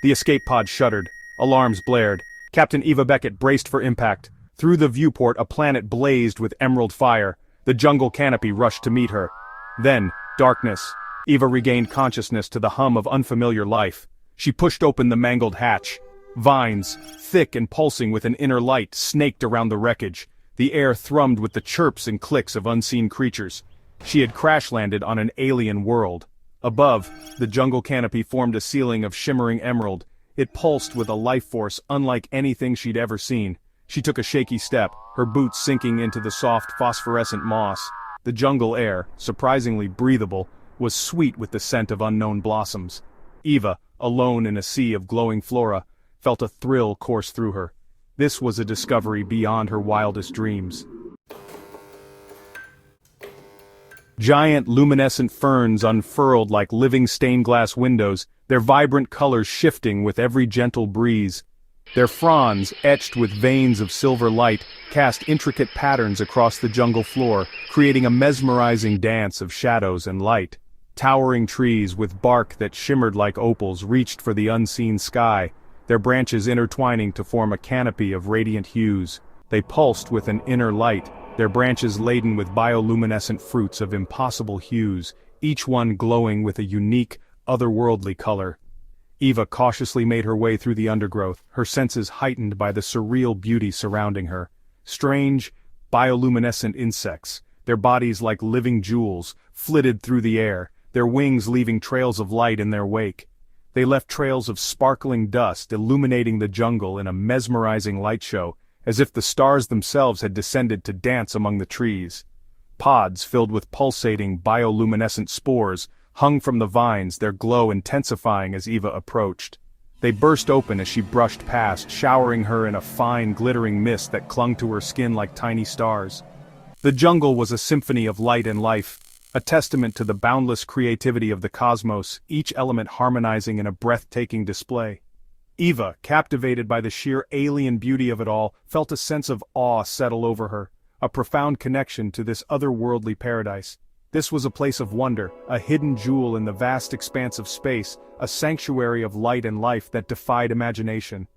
The escape pod shuddered. Alarms blared. Captain Eva Beckett braced for impact. Through the viewport a planet blazed with emerald fire. The jungle canopy rushed to meet her. Then, darkness. Eva regained consciousness to the hum of unfamiliar life. She pushed open the mangled hatch. Vines, thick and pulsing with an inner light, snaked around the wreckage. The air thrummed with the chirps and clicks of unseen creatures. She had crash-landed on an alien world. Above, the jungle canopy formed a ceiling of shimmering emerald. It pulsed with a life force unlike anything she'd ever seen. She took a shaky step, her boots sinking into the soft phosphorescent moss. The jungle air, surprisingly breathable, was sweet with the scent of unknown blossoms. Eva, alone in a sea of glowing flora, felt a thrill course through her. This was a discovery beyond her wildest dreams. Giant luminescent ferns unfurled like living stained-glass windows, their vibrant colors shifting with every gentle breeze. Their fronds, etched with veins of silver light, cast intricate patterns across the jungle floor, creating a mesmerizing dance of shadows and light. Towering trees with bark that shimmered like opals reached for the unseen sky, their branches intertwining to form a canopy of radiant hues. They pulsed with an inner light, their branches laden with bioluminescent fruits of impossible hues, each one glowing with a unique, otherworldly color. Eva cautiously made her way through the undergrowth, her senses heightened by the surreal beauty surrounding her. Strange, bioluminescent insects, their bodies like living jewels, flitted through the air, their wings leaving trails of light in their wake. They left trails of sparkling dust illuminating the jungle in a mesmerizing light show, as if the stars themselves had descended to dance among the trees. Pods filled with pulsating bioluminescent spores hung from the vines, their glow intensifying as Eva approached. They burst open as she brushed past, showering her in a fine glittering mist that clung to her skin like tiny stars. The jungle was a symphony of light and life, a testament to the boundless creativity of the cosmos, each element harmonizing in a breathtaking display. Eva, captivated by the sheer alien beauty of it all, felt a sense of awe settle over her, a profound connection to this otherworldly paradise. This was a place of wonder, a hidden jewel in the vast expanse of space, a sanctuary of light and life that defied imagination.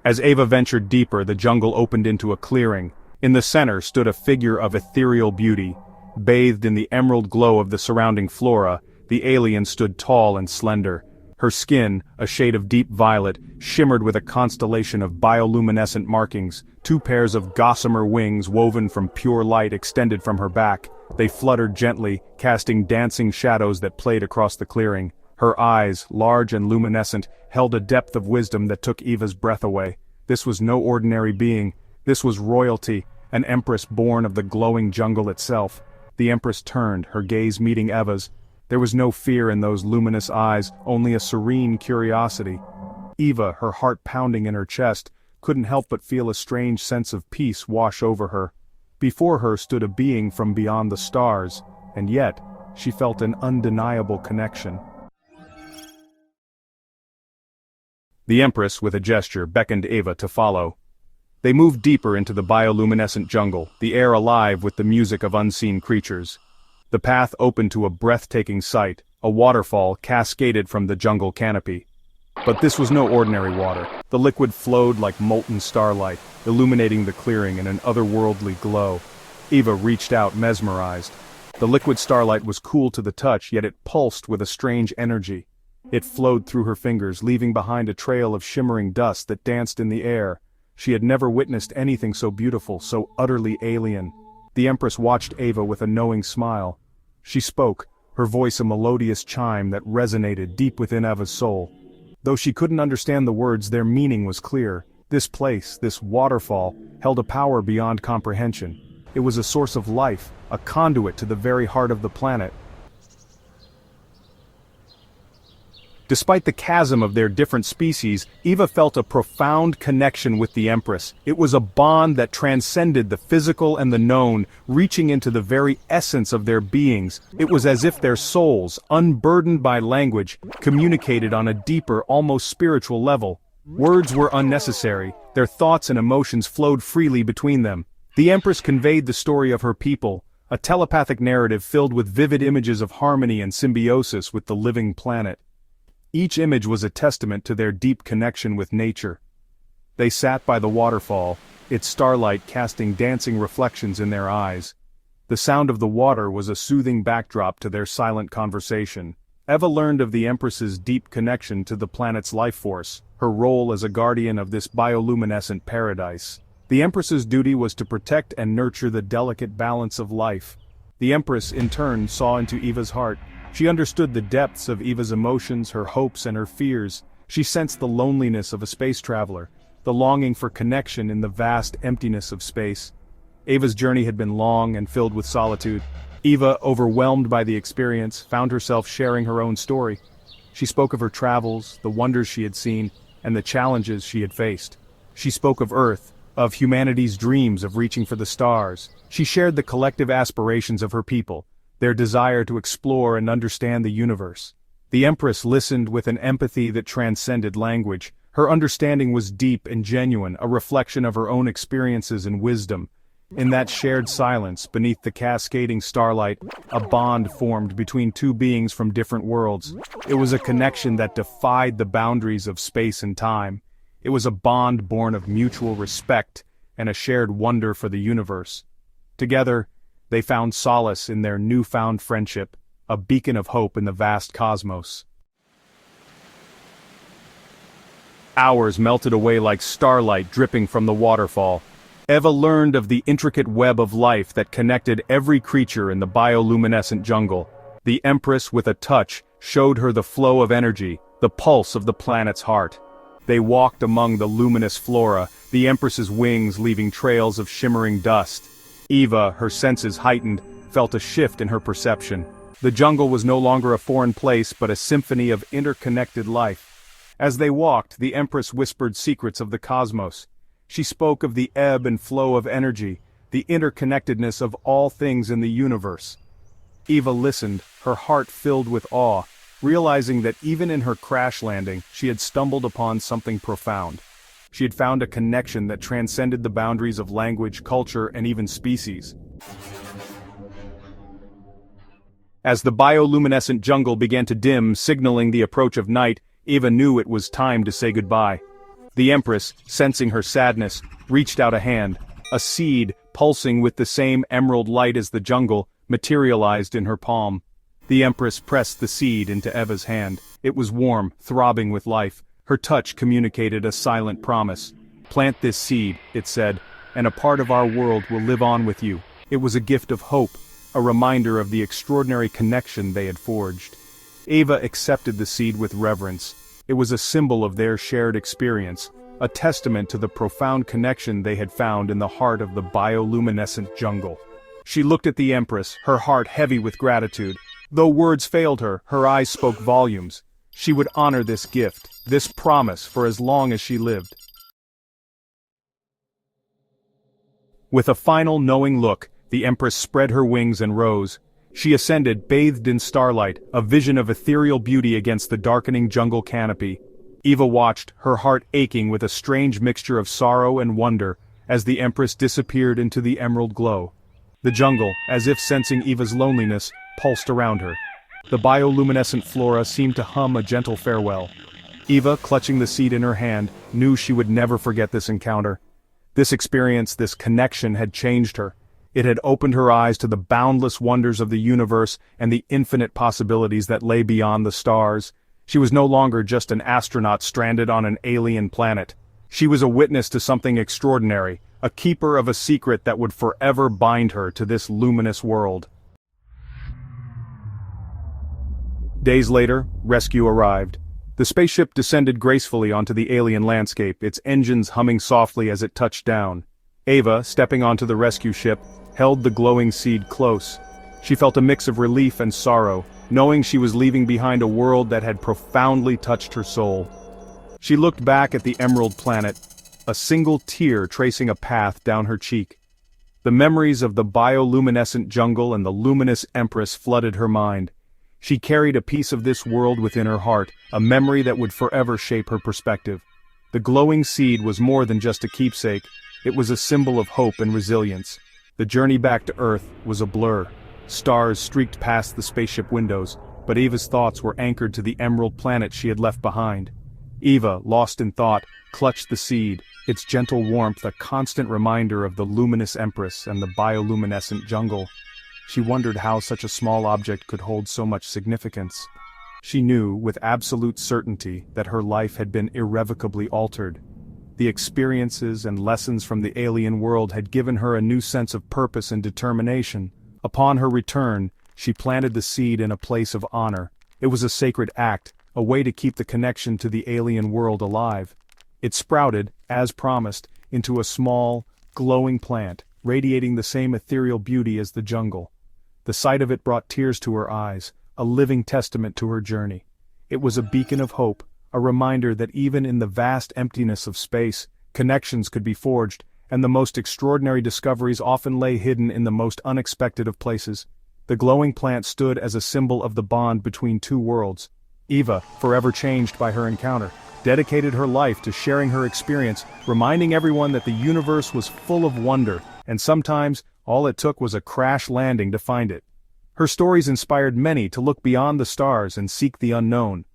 As Eva ventured deeper, the jungle opened into a clearing. In the center stood a figure of ethereal beauty. Bathed in the emerald glow of the surrounding flora, the alien stood tall and slender. Her skin, a shade of deep violet, shimmered with a constellation of bioluminescent markings. Two pairs of gossamer wings woven from pure light extended from her back. They fluttered gently, casting dancing shadows that played across the clearing. Her eyes, large and luminescent, held a depth of wisdom that took Eva's breath away. This was no ordinary being. This was royalty, an empress born of the glowing jungle itself. The empress turned, her gaze meeting Eva's. There was no fear in those luminous eyes, only a serene curiosity. Eva, her heart pounding in her chest, couldn't help but feel a strange sense of peace wash over her. Before her stood a being from beyond the stars, and yet, she felt an undeniable connection. The empress, with a gesture, beckoned Eva to follow. They moved deeper into the bioluminescent jungle, the air alive with the music of unseen creatures. The path opened to a breathtaking sight, a waterfall cascaded from the jungle canopy. But this was no ordinary water. The liquid flowed like molten starlight, illuminating the clearing in an otherworldly glow. Eva reached out, mesmerized. The liquid starlight was cool to the touch, yet it pulsed with a strange energy. It flowed through her fingers, leaving behind a trail of shimmering dust that danced in the air. She had never witnessed anything so beautiful, so utterly alien. The empress watched Eva with a knowing smile. She spoke, her voice a melodious chime that resonated deep within Eva's soul. Though she couldn't understand the words, their meaning was clear. This place, this waterfall, held a power beyond comprehension. It was a source of life, a conduit to the very heart of the planet. Despite the chasm of their different species, Eva felt a profound connection with the Empress. It was a bond that transcended the physical and the known, reaching into the very essence of their beings. It was as if their souls, unburdened by language, communicated on a deeper, almost spiritual level. Words were unnecessary, their thoughts and emotions flowed freely between them. The Empress conveyed the story of her people, a telepathic narrative filled with vivid images of harmony and symbiosis with the living planet. Each image was a testament to their deep connection with nature. They sat by the waterfall, its starlight casting dancing reflections in their eyes. The sound of the water was a soothing backdrop to their silent conversation. Eva learned of the Empress's deep connection to the planet's life force, her role as a guardian of this bioluminescent paradise. The Empress's duty was to protect and nurture the delicate balance of life. The Empress, in turn, saw into Eva's heart. She understood the depths of Eva's emotions, her hopes and her fears. She sensed the loneliness of a space traveler, the longing for connection in the vast emptiness of space. Eva's journey had been long and filled with solitude. Eva, overwhelmed by the experience, found herself sharing her own story. She spoke of her travels, the wonders she had seen, and the challenges she had faced. She spoke of Earth, of humanity's dreams of reaching for the stars. She shared the collective aspirations of her people, their desire to explore and understand the universe. The Empress listened with an empathy that transcended language. Her understanding was deep and genuine, a reflection of her own experiences and wisdom. In that shared silence, beneath the cascading starlight, a bond formed between two beings from different worlds. It was a connection that defied the boundaries of space and time. It was a bond born of mutual respect and a shared wonder for the universe. Together, they found solace in their newfound friendship, a beacon of hope in the vast cosmos. Hours melted away like starlight dripping from the waterfall. Eva learned of the intricate web of life that connected every creature in the bioluminescent jungle. The Empress, with a touch, showed her the flow of energy, the pulse of the planet's heart. They walked among the luminous flora, the Empress's wings leaving trails of shimmering dust. Eva, her senses heightened, felt a shift in her perception. The jungle was no longer a foreign place but a symphony of interconnected life. As they walked, the Empress whispered secrets of the cosmos. She spoke of the ebb and flow of energy, the interconnectedness of all things in the universe. Eva listened, her heart filled with awe, realizing that even in her crash landing, she had stumbled upon something profound. She had found a connection that transcended the boundaries of language, culture, and even species. As the bioluminescent jungle began to dim, signaling the approach of night, Eva knew it was time to say goodbye. The Empress, sensing her sadness, reached out a hand. A seed, pulsing with the same emerald light as the jungle, materialized in her palm. The Empress pressed the seed into Eva's hand. It was warm, throbbing with life. Her touch communicated a silent promise. "Plant this seed," it said, "and a part of our world will live on with you." It was a gift of hope, a reminder of the extraordinary connection they had forged. Eva accepted the seed with reverence. It was a symbol of their shared experience, a testament to the profound connection they had found in the heart of the bioluminescent jungle. She looked at the Empress, her heart heavy with gratitude. Though words failed her, her eyes spoke volumes. She would honor this gift, this promise, for as long as she lived. With a final knowing look, the Empress spread her wings and rose. She ascended, bathed in starlight, a vision of ethereal beauty against the darkening jungle canopy. Eva watched, her heart aching with a strange mixture of sorrow and wonder, as the Empress disappeared into the emerald glow. The jungle, as if sensing Eva's loneliness, pulsed around her. The bioluminescent flora seemed to hum a gentle farewell. Eva, clutching the seed in her hand, knew she would never forget this encounter. This experience, this connection had changed her. It had opened her eyes to the boundless wonders of the universe and the infinite possibilities that lay beyond the stars. She was no longer just an astronaut stranded on an alien planet. She was a witness to something extraordinary, a keeper of a secret that would forever bind her to this luminous world. Days later, rescue arrived. The spaceship descended gracefully onto the alien landscape, its engines humming softly as it touched down. Eva, stepping onto the rescue ship, held the glowing seed close. She felt a mix of relief and sorrow, knowing she was leaving behind a world that had profoundly touched her soul. She looked back at the emerald planet, a single tear tracing a path down her cheek. The memories of the bioluminescent jungle and the luminous Empress flooded her mind. She carried a piece of this world within her heart, a memory that would forever shape her perspective. The glowing seed was more than just a keepsake, it was a symbol of hope and resilience. The journey back to Earth was a blur. Stars streaked past the spaceship windows, but Eva's thoughts were anchored to the emerald planet she had left behind. Eva, lost in thought, clutched the seed, its gentle warmth a constant reminder of the luminous empress and the bioluminescent jungle. She wondered how such a small object could hold so much significance. She knew, with absolute certainty, that her life had been irrevocably altered. The experiences and lessons from the alien world had given her a new sense of purpose and determination. Upon her return, she planted the seed in a place of honor. It was a sacred act, a way to keep the connection to the alien world alive. It sprouted, as promised, into a small, glowing plant, radiating the same ethereal beauty as the jungle. The sight of it brought tears to her eyes, a living testament to her journey. It was a beacon of hope, a reminder that even in the vast emptiness of space, connections could be forged, and the most extraordinary discoveries often lay hidden in the most unexpected of places. The glowing plant stood as a symbol of the bond between two worlds. Eva, forever changed by her encounter, dedicated her life to sharing her experience, reminding everyone that the universe was full of wonder, and sometimes, all it took was a crash landing to find it. Her stories inspired many to look beyond the stars and seek the unknown,